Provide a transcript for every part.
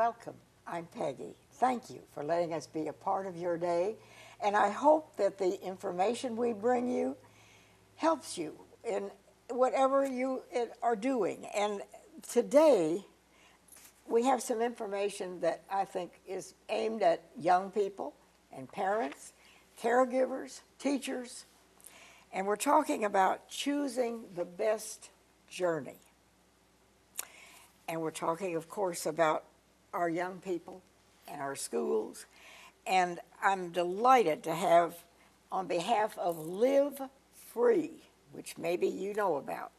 welcome. I'm Peggy. Thank you for letting us be a part of your day, and I hope that the information we bring you helps you in whatever you are doing. And today, we have some information that I think is aimed at young people and parents, caregivers, teachers, and we're talking about choosing the best journey. And we're talking, of course, about our young people and our schools. And I'm delighted to have, on behalf of Live Free, which maybe you know about,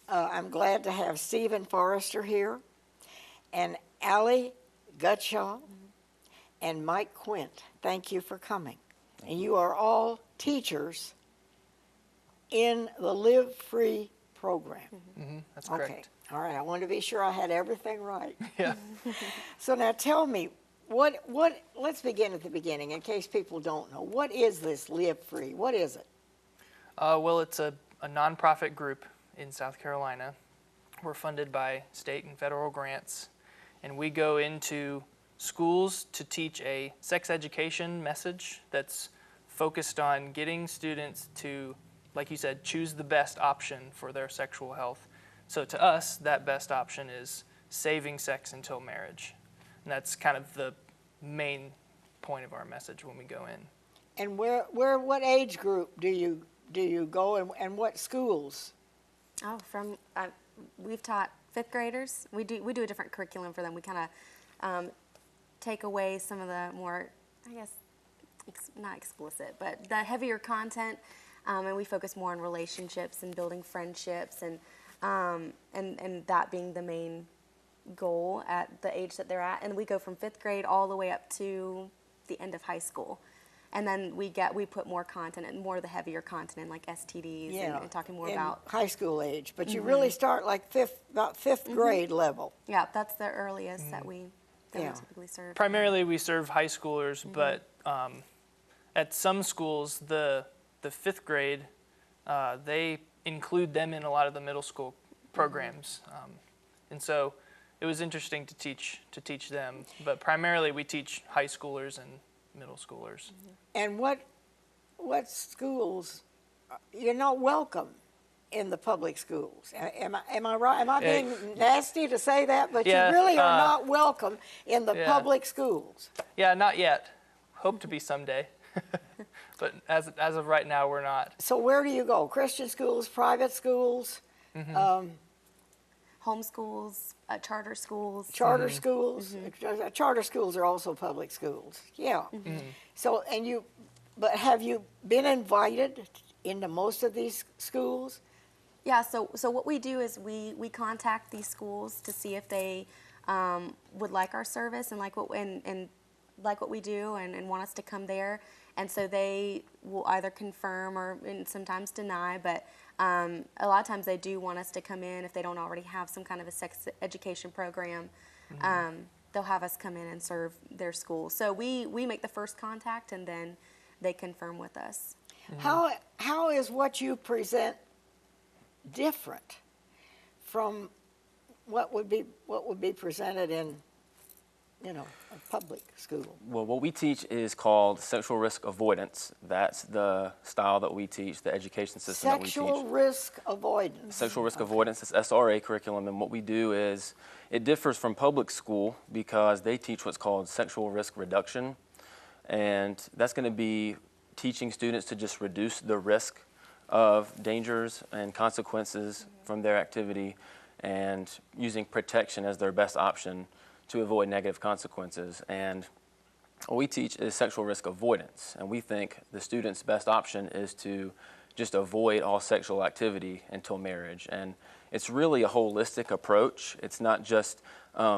I'm glad to have Stephen Forrester here, and Alie Gutshall, and Mike Quint. Thank you for coming. And you are all teachers in the Live Free program. That's correct. Okay, all right, I wanted to be sure I had everything right. Yeah. So now tell me, let's begin at the beginning in case people don't know. What is this Live Free? What is it? Well, it's a nonprofit group in South Carolina. We're funded by state and federal grants, and we go into schools to teach a sex education message that's focused on getting students to, like you said, choose the best option for their sexual health. So to us, that best option is saving sex until marriage. And that's kind of the main point of our message when we go in. And what age group do you go, and what schools? Oh, we've taught fifth graders. We do a different curriculum for them. We kind of take away some of the more, I guess, not explicit, but the heavier content, and we focus more on relationships and building friendships, and that being the main goal at the age that they're at. And we go from fifth grade all the way up to the end of high school. And then we put more content and more of the heavier content in, like STDs, and talking more about high school age. But you really start like about fifth grade level. Yeah, that's the earliest that we typically serve. Primarily, we serve high schoolers, but at some schools, the fifth grade, they include them in a lot of the middle school programs, and so it was interesting to teach them. But primarily, we teach high schoolers and middle schoolers. And what schools, you're not welcome in the public schools? Am I right? Am I being nasty to say that? But Yeah, you really are not welcome in the public schools. Yeah, not yet. Hope to be someday. But as of right now, we're not. So where do you go? Christian schools, private schools? Homeschools, charter schools. Charter schools. Charter schools are also public schools. Yeah. So, but have you been invited into most of these schools? Yeah. So what we do is we contact these schools to see if they would like our service and like what we do and want us to come there. And so they will either confirm and sometimes deny, but a lot of times they do want us to come in if they don't already have some kind of a sex education program. They'll have us come in and serve their school. So we make the first contact, and then they confirm with us. How is what you present different from what would be presented in a public school? Well, what we teach is called sexual risk avoidance. That's the style that we teach, the education system that we teach. Sexual risk avoidance. Sexual risk avoidance is SRA curriculum, and what we do is it differs from public school because they teach what's called sexual risk reduction, and that's going to be teaching students to just reduce the risk of dangers and consequences from their activity, and using protection as their best option to avoid negative consequences. And what we teach is sexual risk avoidance, and we think the student's best option is to just avoid all sexual activity until marriage. And it's really a holistic approach. It's not just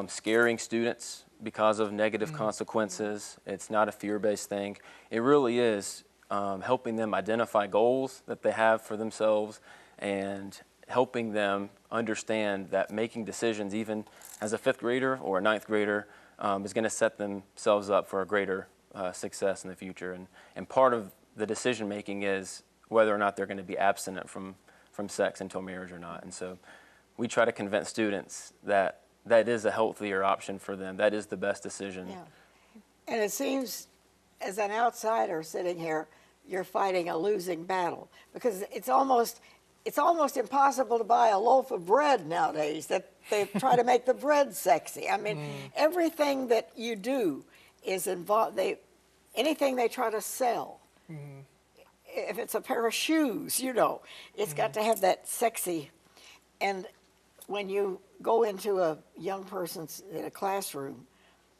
scaring students because of negative consequences. It's not a fear-based thing. It really is helping them identify goals that they have for themselves and helping them understand that making decisions, even as a fifth grader or a ninth grader, is going to set themselves up for a greater success in the future. And part of the decision making is whether or not they're going to be abstinent from sex until marriage or not. And so we try to convince students that that is a healthier option for them. That is the best decision. Yeah. And it seems, as an outsider sitting here, you're fighting a losing battle because it's almost impossible to buy a loaf of bread nowadays. That they try to make the bread sexy. I mean, everything that you do is involved. Anything they try to sell. If it's a pair of shoes, it's got to have that sexy. And when you go into a young person's in a classroom,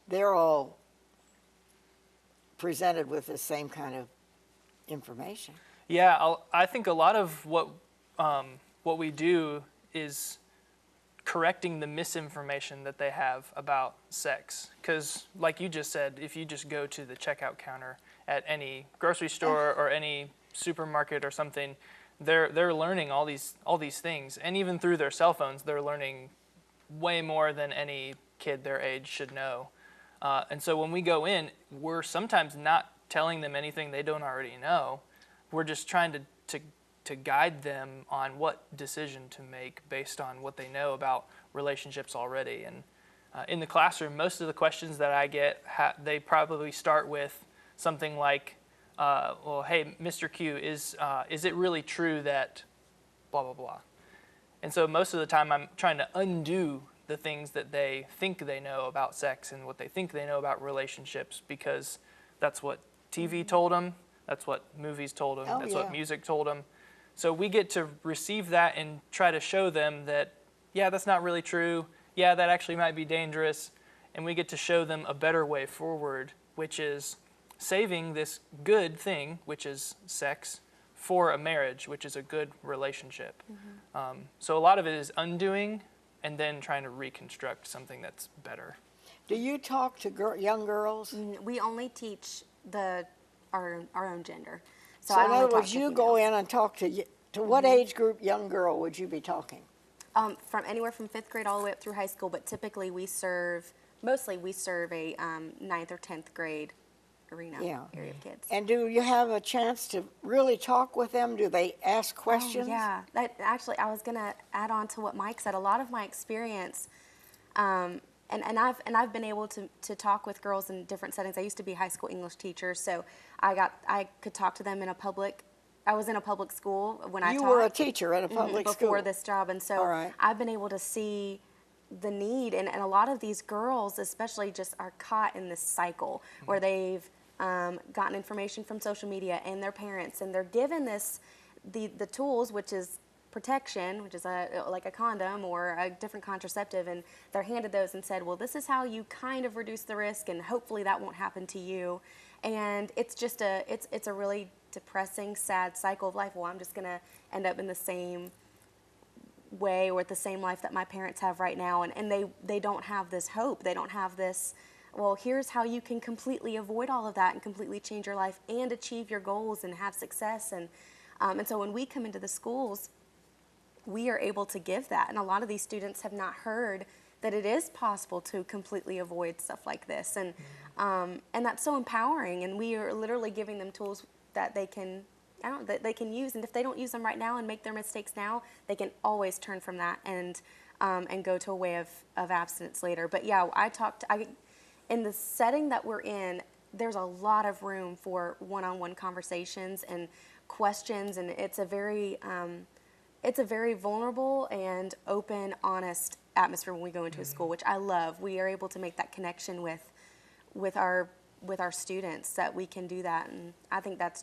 they're all presented with the same kind of information. Yeah, I think a lot of what we do is correcting the misinformation that they have about sex. Because, like you just said, if you just go to the checkout counter at any grocery store or any supermarket or something, they're learning all these things, and even through their cell phones, they're learning way more than any kid their age should know. And so when we go in, we're sometimes not telling them anything they don't already know. We're just trying to guide them on what decision to make based on what they know about relationships already. And in the classroom, most of the questions that I get, they probably start with something like, well, hey, Mr. Q, is it really true that blah, blah, blah? And so most of the time I'm trying to undo the things that they think they know about sex and what they think they know about relationships, because that's what TV told them, that's what movies told them, that's what music told them. So we get to receive that and try to show them that, yeah, that's not really true, yeah, that actually might be dangerous, and we get to show them a better way forward, which is saving this good thing, which is sex, for a marriage, which is a good relationship. So a lot of it is undoing and then trying to reconstruct something that's better. Do you talk to young girls? We only teach our own gender. So in other words, you go in and talk to what age group young girl would you be talking? From anywhere from 5th grade all the way up through high school, but typically mostly we serve a 9th or 10th grade arena area of kids. And do you have a chance to really talk with them? Do they ask questions? Oh, yeah. Actually, I was going to add on to what Mike said. A lot of my experience, and I've been able to talk with girls in different settings. I used to be a high school English teacher, so I could talk to them I was in a public school when I taught. You were a teacher at a public school. Before this job, and so I've been able to see the need, and a lot of these girls especially just are caught in this cycle where they've gotten information from social media and their parents, and they're given the tools, which is protection, which is like a condom or a different contraceptive, and they're handed those and said, well, this is how you kind of reduce the risk, and hopefully that won't happen to you. And it's just it's a really depressing, sad cycle of life. Well, I'm just going to end up in the same way or with the same life that my parents have right now, and they don't have this hope. They don't have this, well, here's how you can completely avoid all of that and completely change your life and achieve your goals and have success. And so when we come into the schools, we are able to give that. And a lot of these students have not heard that it is possible to completely avoid stuff like this. And that's so empowering. And we are literally giving them tools that they can use. And if they don't use them right now and make their mistakes now, they can always turn from that and go to a way of abstinence later. But yeah, in the setting that we're in, there's a lot of room for one-on-one conversations and questions, and it's a very vulnerable and open, honest atmosphere when we go into a school, which I love. We are able to make that connection with our students, that we can do that, and I think that's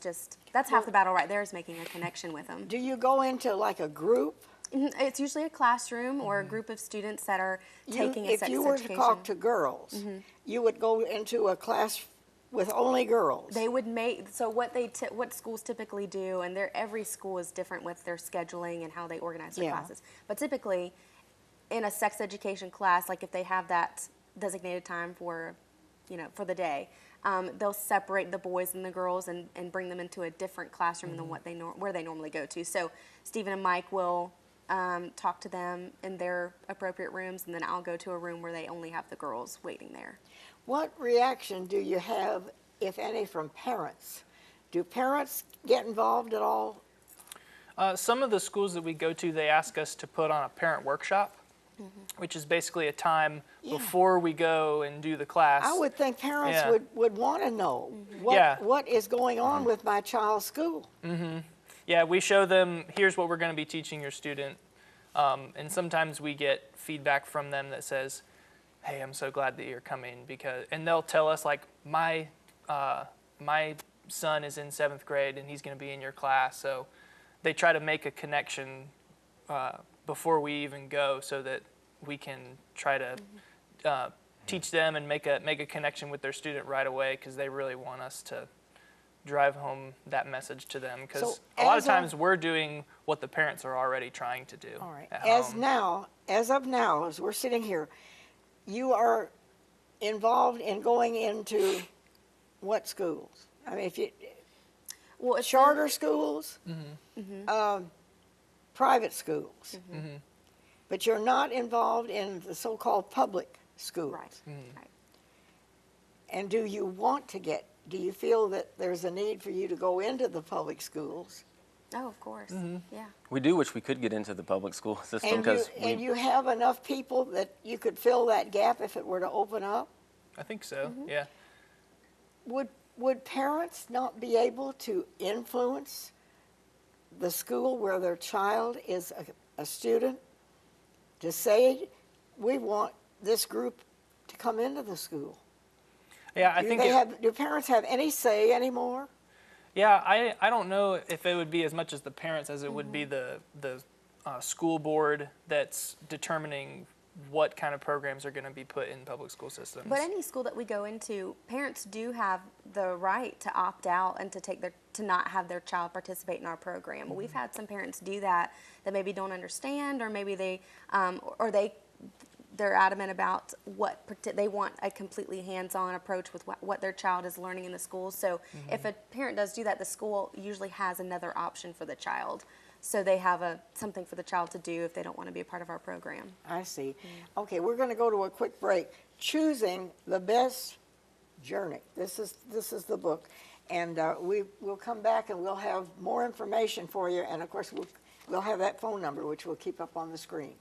half the battle right there, is making a connection with them. Do you go into like a group? It's usually a classroom or a group of students that are taking a sex education. If you were to talk to girls, you would go into a class with only girls. They would what schools typically do, and every school is different with their scheduling and how they organize their classes. But typically, in a sex education class, like if they have that designated time for the day, they'll separate the boys and the girls and bring them into a different classroom than where they normally go to. So Stephen and Mike will talk to them in their appropriate rooms, and then I'll go to a room where they only have the girls waiting there. What reaction do you have, if any, from parents? Do parents get involved at all? Some of the schools that we go to, they ask us to put on a parent workshop. which is basically a time Yeah. before we go and do the class. I would think parents Yeah. would want to know Yeah. what is going on with my child's school. Yeah, we show them, here's what we're going to be teaching your student. And sometimes we get feedback from them that says, hey, I'm so glad that you're coming, and they'll tell us, like, my son is in 7th grade and he's going to be in your class. So they try to make a connection before we even go, so that we can try to teach them and make a connection with their student right away, because they really want us to drive home that message to them, because So a lot of as of- times we're doing what the parents are already trying to do. All right. at As home. of now, as we're sitting here, you are involved in going into what schools? I mean, if you Well, it's charter schools, Mm-hmm. private schools, Mm-hmm. but you're not involved in the so-called public schools. right. Mm-hmm. Right. And do you feel that there's a need for you to go into the public schools? Oh, of course. Mm-hmm. Yeah. We do wish we could get into the public school system And because and you have enough people that you could fill that gap if it were to open up? I think so, yeah. Would parents not be able to influence the school where their child is a student to say, we want this group to come into the school? Yeah, I think Do parents have any say anymore? Yeah, I don't know if it would be as much as the parents as it would be the school board that's determining what kind of programs are going to be put in public school systems. But any school that we go into, parents do have the right to opt out and to not have their child participate in our program. We've had some parents do that maybe don't understand, or maybe they're adamant about they want a completely hands-on approach with what their child is learning in the school. So if a parent does do that, the school usually has another option for the child. So they have something for the child to do if they don't want to be a part of our program. I see. Okay, we're going to go to a quick break. Choosing the Best Journey. This is the book. And we'll come back and we'll have more information for you. And, of course, we'll have that phone number, which we'll keep up on the screen.